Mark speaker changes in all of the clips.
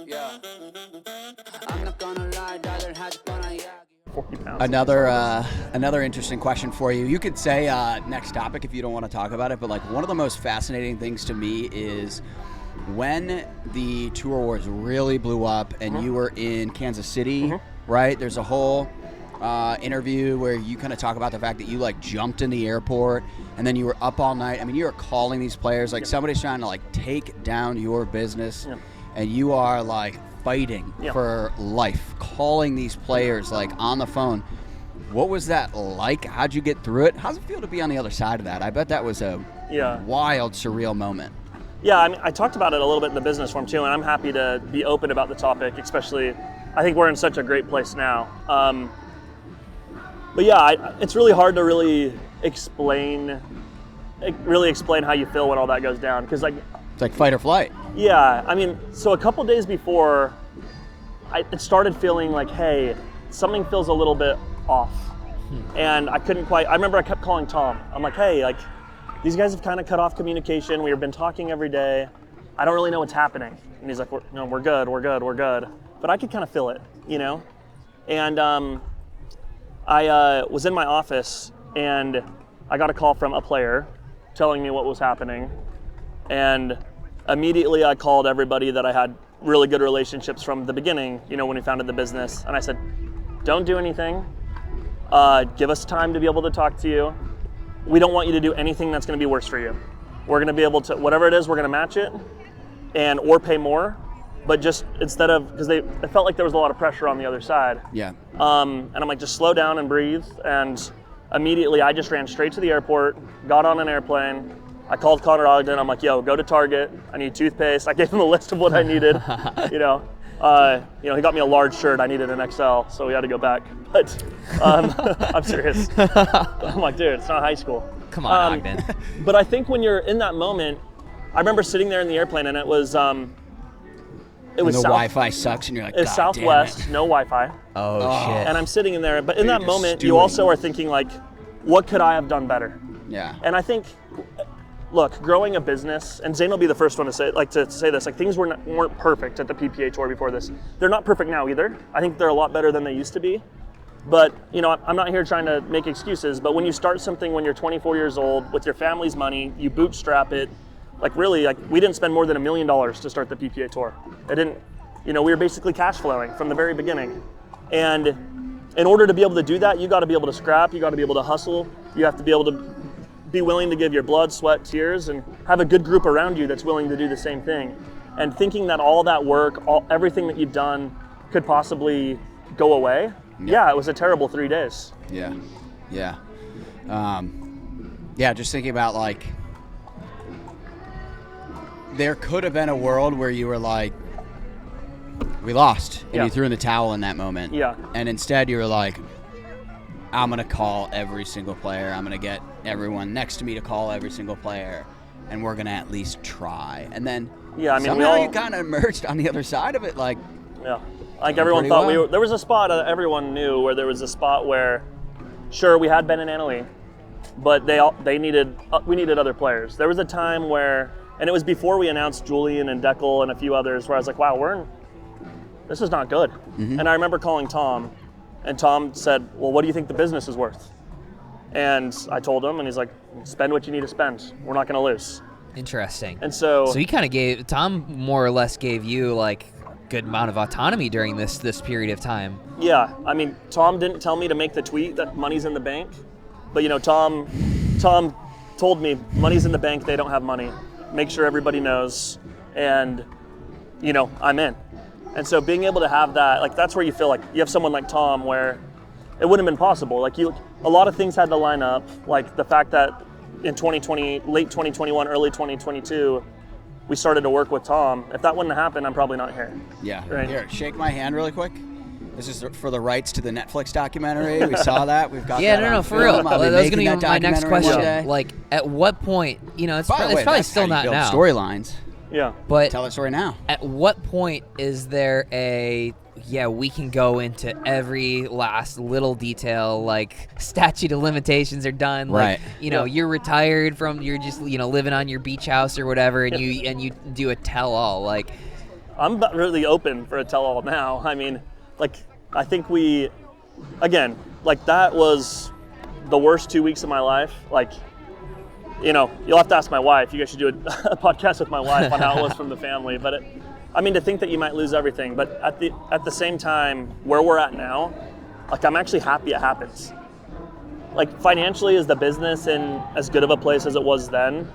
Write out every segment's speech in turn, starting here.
Speaker 1: Yeah. I'm not gonna lie, dollar has gonna
Speaker 2: 40 pounds.
Speaker 3: Another interesting question for you. You could say next topic if you don't want to talk about it, but like one of the most fascinating things to me is when the Tour Wars really blew up and you were in Kansas City, right? There's a whole interview where you kind of talk about the fact that you like jumped in the airport and then you were up all night. I mean, you were calling these players like somebody's trying to like take down your business and you are like fighting for life, calling these players like on the phone. What was that like? How'd you get through it? How's it feel to be on the other side of that? I bet that was a wild, surreal moment.
Speaker 2: Yeah, I mean, I talked about it a little bit in the business forum too, and I'm happy to be open about the topic, especially, I think we're in such a great place now. But yeah, it's really hard to really explain how you feel when all that goes down, because like,
Speaker 3: it's like fight or flight.
Speaker 2: Yeah, I mean, so a couple days before, it started feeling like, hey, something feels a little bit off. And I couldn't quite, I remember I kept calling Tom. I'm like, hey, like, these guys have kind of cut off communication. We've been talking every day. I don't really know what's happening. And he's like, we're good. But I could kind of feel it, you know? And I was in my office and I got a call from a player telling me what was happening. And immediately I called everybody that I had really good relationships from the beginning, you know, when we founded the business. And I said, don't do anything. Give us time to be able to talk to you. We don't want you to do anything that's going to be worse for you. We're going to be able to, whatever it is, we're going to match it or pay more. But just instead of, because it felt like there was a lot of pressure on the other side.
Speaker 3: Yeah.
Speaker 2: And I'm like, just slow down and breathe. And immediately I just ran straight to the airport, got on an airplane. I called Connor Ogden. I'm like, yo, go to Target. I need toothpaste. I gave him a list of what I needed. He got me a large shirt. I needed an XL, so we had to go back. But I'm serious. I'm like, dude, it's not high school.
Speaker 4: Come on, Ogden.
Speaker 2: But I think when you're in that moment, I remember sitting there in the airplane, and it was
Speaker 3: the Wi-Fi sucks, and you're like,
Speaker 2: it's
Speaker 3: God
Speaker 2: Southwest,
Speaker 3: damn it.
Speaker 2: no Wi-Fi.
Speaker 4: Oh shit.
Speaker 2: And I'm sitting in there, but in that moment, you also are thinking like, what could I have done better?
Speaker 3: Yeah.
Speaker 2: And I think, look, growing a business, and Zane will be the first one to say this, like things weren't perfect at the PPA Tour before this. They're not perfect now either. I think they're a lot better than they used to be. But, you know, I'm not here trying to make excuses, but when you start something when you're 24 years old with your family's money, you bootstrap it, like really, like we didn't spend more than $1 million to start the PPA Tour. It didn't, you know, we were basically cash flowing from the very beginning. And in order to be able to do that, you got to be able to scrap, you got to be able to hustle, you have to be able to be willing to give your blood, sweat, tears, and have a good group around you that's willing to do the same thing. And thinking that all that work, everything that you've done could possibly go away, it was a terrible 3 days.
Speaker 3: Yeah. Just thinking about like, there could have been a world where you were like, we lost, and you threw in the towel in that moment.
Speaker 2: Yeah.
Speaker 3: And instead you were like, I'm going to call every single player. I'm going to get everyone next to me to call every single player, and we're going to at least try. And then somehow you kind of emerged on the other side of it. Like
Speaker 2: everyone thought there was a spot that everyone knew where there was a spot where, sure, we had Ben and Annalie, but we needed other players. There was a time where, and it was before we announced Julian and Deckel and a few others, where I was like, wow, this is not good. Mm-hmm. And I remember calling Tom, and Tom said, well, what do you think the business is worth? And I told him, and he's like, spend what you need to spend. We're not going to lose.
Speaker 4: Interesting.
Speaker 2: And so
Speaker 4: he kind of Tom more or less gave you like a good amount of autonomy during this period of time.
Speaker 2: Yeah, I mean, Tom didn't tell me to make the tweet that money's in the bank, but you know, Tom told me money's in the bank, they don't have money. Make sure everybody knows, and you know, I'm in. And so being able to have that, like that's where you feel like you have someone like Tom where it wouldn't have been possible. Like a lot of things had to line up, like the fact that in 2020, late 2021, early 2022, we started to work with Tom. If that wouldn't have happened, I'm probably not here.
Speaker 3: Yeah.
Speaker 2: Right?
Speaker 3: Here, shake my hand really quick. This is for the rights to the Netflix documentary. We saw that. We've got that
Speaker 4: no,
Speaker 3: on
Speaker 4: for
Speaker 3: film.
Speaker 4: real.
Speaker 3: I'll be
Speaker 4: That was going
Speaker 3: making
Speaker 4: to be my next question.
Speaker 3: one day.
Speaker 4: Like, at what point, you know, it's
Speaker 3: By the way,
Speaker 4: probably
Speaker 3: that's
Speaker 4: still
Speaker 3: how you
Speaker 4: not
Speaker 3: build
Speaker 4: now.
Speaker 3: storylines.
Speaker 2: Yeah.
Speaker 4: But
Speaker 3: Tell that story now.
Speaker 4: at what point is there we can go into every last little detail, like statute of limitations are done,
Speaker 3: Right.
Speaker 4: like, you know, you're retired from, you're just, you know, living on your beach house or whatever, and you do a tell-all, like,
Speaker 2: I'm really open for a tell-all now. I mean, like, I think again, like, that was the worst 2 weeks of my life. Like, you know, you'll have to ask my wife. You guys should do a podcast with my wife on how it was from the family. But I mean, to think that you might lose everything, but at the same time, where we're at now, like, I'm actually happy it happens. Like, financially, is the business in as good of a place as it was then?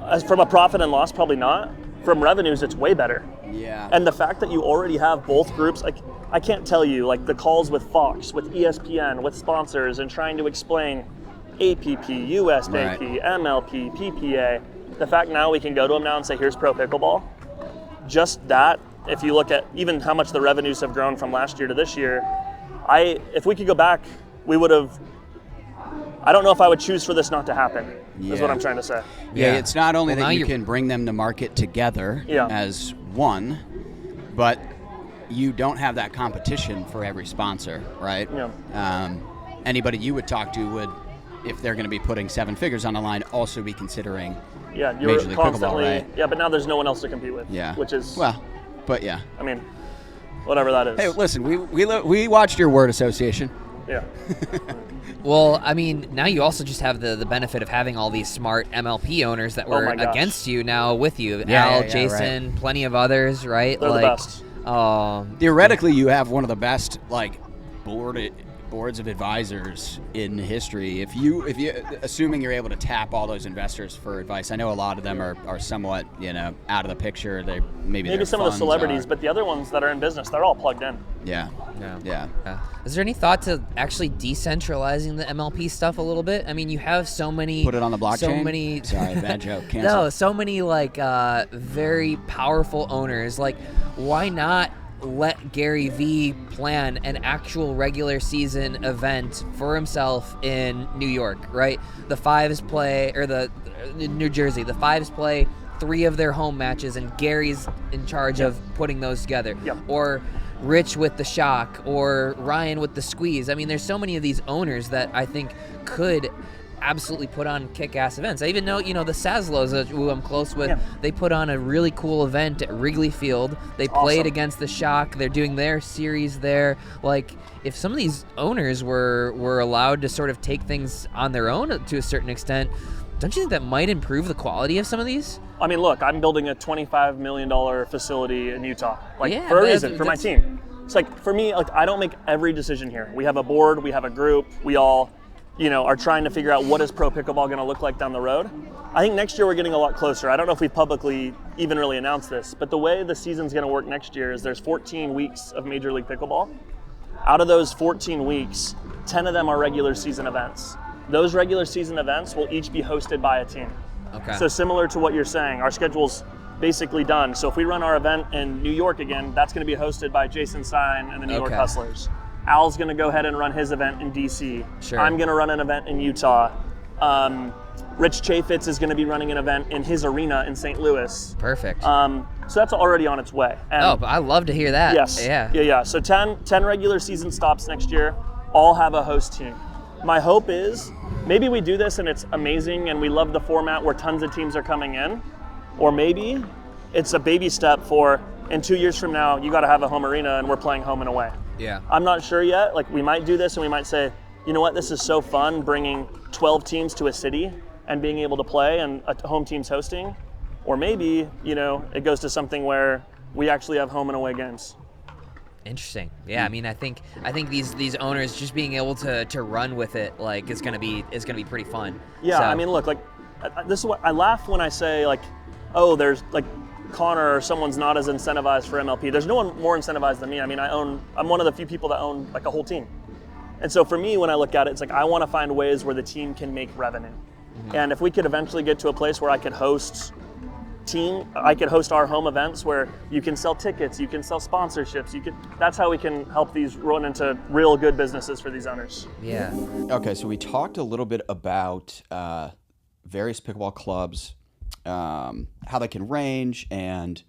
Speaker 2: As from a profit and loss, probably not. From revenues, it's way better.
Speaker 3: Yeah.
Speaker 2: And the fact that you already have both groups, like, I can't tell you, like, the calls with Fox, with ESPN, with sponsors, and trying to explain APP, USAP,
Speaker 3: Right.
Speaker 2: MLP, PPA. The fact now we can go to them now and say, here's Pro Pickleball. Just that, if you look at even how much the revenues have grown from last year to this year, if we could go back, we would have, I don't know if I would choose for this not to happen, is what I'm trying to say.
Speaker 3: Yeah, it's not only
Speaker 4: Well, now
Speaker 3: that you
Speaker 4: you're-
Speaker 3: can bring them to market together
Speaker 2: Yeah.
Speaker 3: as one, but you don't have that competition for every sponsor, right?
Speaker 2: Yeah.
Speaker 3: Anybody you would talk to would, if they're going to be putting 7 figures on the line, also be considering
Speaker 2: Yeah,
Speaker 3: Major
Speaker 2: you're
Speaker 3: League
Speaker 2: constantly,
Speaker 3: Pickleball, right?
Speaker 2: yeah, but now there's no one else to compete with.
Speaker 3: Yeah.
Speaker 2: Which is,
Speaker 3: well, but yeah.
Speaker 2: I mean, whatever that is.
Speaker 3: Hey, listen, we watched your word association.
Speaker 2: Yeah.
Speaker 4: Well, I mean, now you also just have the benefit of having all these smart MLP owners that were
Speaker 2: my gosh.
Speaker 4: against you now with you.
Speaker 3: Yeah,
Speaker 4: Al,
Speaker 3: yeah,
Speaker 4: Jason, plenty of others, right?
Speaker 2: They're the
Speaker 4: like,
Speaker 2: best.
Speaker 3: Theoretically, you have one of the best boards of advisors in history. If you assuming you're able to tap all those investors for advice, I know a lot of them are somewhat out of the picture. Maybe their
Speaker 2: some of the
Speaker 3: funds
Speaker 2: celebrities,
Speaker 3: are-
Speaker 2: but the other ones that are in business, they're all plugged in.
Speaker 3: yeah.
Speaker 4: Is there any thought to actually decentralizing the MLP stuff a little bit? I mean, you have so many.
Speaker 3: Put it on the blockchain.
Speaker 4: So many.
Speaker 3: Sorry, bad joke. Cancel.
Speaker 4: No, so many like very powerful owners. Like, why not let Gary Vee plan an actual regular season event for himself in New York, right? The Fives play, or in New Jersey, the Fives play 3 of their home matches, and Gary's in charge of putting those together.
Speaker 2: Yep.
Speaker 4: Or Rich with the Shock, or Ryan with the Squeeze. I mean, there's so many of these owners that I think could absolutely put on kick-ass events. I even know, the Saslows, who I'm close with, they put on a really cool event at Wrigley Field. They played
Speaker 2: Awesome.
Speaker 4: against the Shock. They're doing their series there. Like, if some of these owners were allowed to sort of take things on their own to a certain extent, don't you think that might improve the quality of some of these?
Speaker 2: I mean, look, I'm building a $25 million facility in Utah,
Speaker 4: Yeah,
Speaker 2: for a
Speaker 4: but
Speaker 2: reason, for my team. It's like, for me, like, I don't make every decision here. We have a board, we have a group, we all, are trying to figure out what is Pro Pickleball going to look like down the road. I think next year we're getting a lot closer. I don't know if we publicly even really announced this, but the way the season's going to work next year is there's 14 weeks of Major League Pickleball. Out of those 14 weeks, 10 of them are regular season events. Those regular season events will each be hosted by a team.
Speaker 4: Okay.
Speaker 2: So similar to what you're saying, our schedule's basically done. So if we run our event in New York again, that's going to be hosted by Jason Stein and the New York
Speaker 4: Okay.
Speaker 2: Hustlers. Al's going to go ahead and run his event in DC.
Speaker 4: Sure.
Speaker 2: I'm going to run an event in Utah. Rich Chaffetz is going to be running an event in his arena in St. Louis.
Speaker 4: Perfect.
Speaker 2: So that's already on its way. And
Speaker 4: but I love to hear that.
Speaker 2: yes. Yeah. So 10 regular season stops next year, all have a host team. My hope is maybe we do this and it's amazing and we love the format where tons of teams are coming in, or maybe it's a baby step for, in 2 years from now, you got to have a home arena and we're playing home and away.
Speaker 4: Yeah.
Speaker 2: I'm not sure yet. Like, we might do this and we might say, you know what, this is so fun bringing 12 teams to a city and being able to play and a home team's hosting. Or maybe, it goes to something where we actually have home and away games.
Speaker 4: Interesting. Yeah, I mean, I think these owners just being able to run with it, like, is gonna be pretty fun.
Speaker 2: Yeah,
Speaker 4: So-
Speaker 2: I mean, look, like, this is what I laugh when I say, like, oh, there's like Connor or someone's not as incentivized for MLP. There's no one more incentivized than me. I mean, I'm one of the few people that own like a whole team. And so for me, when I look at it, it's like I want to find ways where the team can make revenue. Mm-hmm. And if we could eventually get to a place where I could host our home events where you can sell tickets, you can sell sponsorships, that's how we can help these run into real good businesses for these owners.
Speaker 4: Yeah.
Speaker 3: Okay, so we talked a little bit about various pickleball clubs, how they can range, and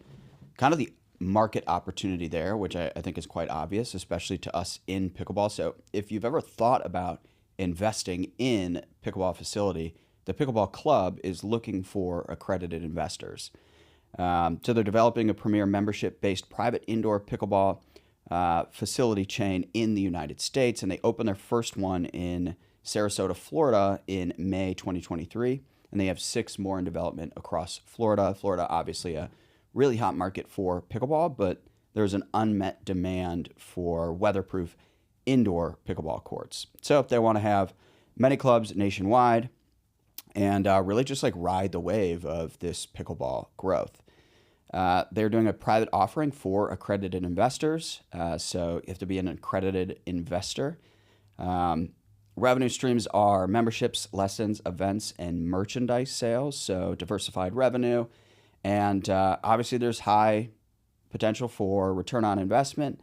Speaker 3: kind of the market opportunity there, which I think is quite obvious, especially to us in pickleball. So if you've ever thought about investing in pickleball facility, the pickleball club is looking for accredited investors. So they're developing a premier membership-based private indoor pickleball facility chain in the United States, and they opened their first one in Sarasota, Florida in May 2023, and they have 6 more in development across Florida. Florida, obviously a really hot market for pickleball, but there's an unmet demand for weatherproof indoor pickleball courts. So they want to have many clubs nationwide and really just like ride the wave of this pickleball growth. They're doing a private offering for accredited investors. So you have to be an accredited investor. Revenue streams are memberships, lessons, events, and merchandise sales. So diversified revenue. And obviously there's high potential for return on investment.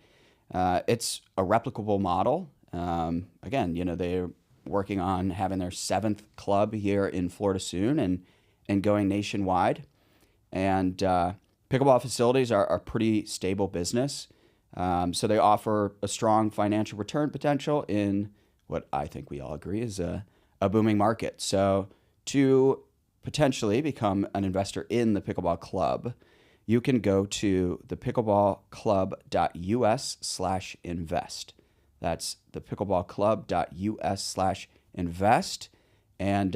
Speaker 3: It's a replicable model. Again, they're working on having their 7th club here in Florida soon and going nationwide. And pickleball facilities are a pretty stable business. So they offer a strong financial return potential in what I think we all agree is a booming market. So to potentially become an investor in the pickleball club, you can go to thepickleballclub.us/invest. That's thepickleballclub.us/invest. And,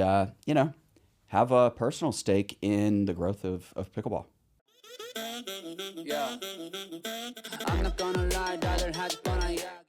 Speaker 3: have a personal stake in the growth of pickleball.
Speaker 1: Yeah. I'm not gonna lie, rather had fun, yeah.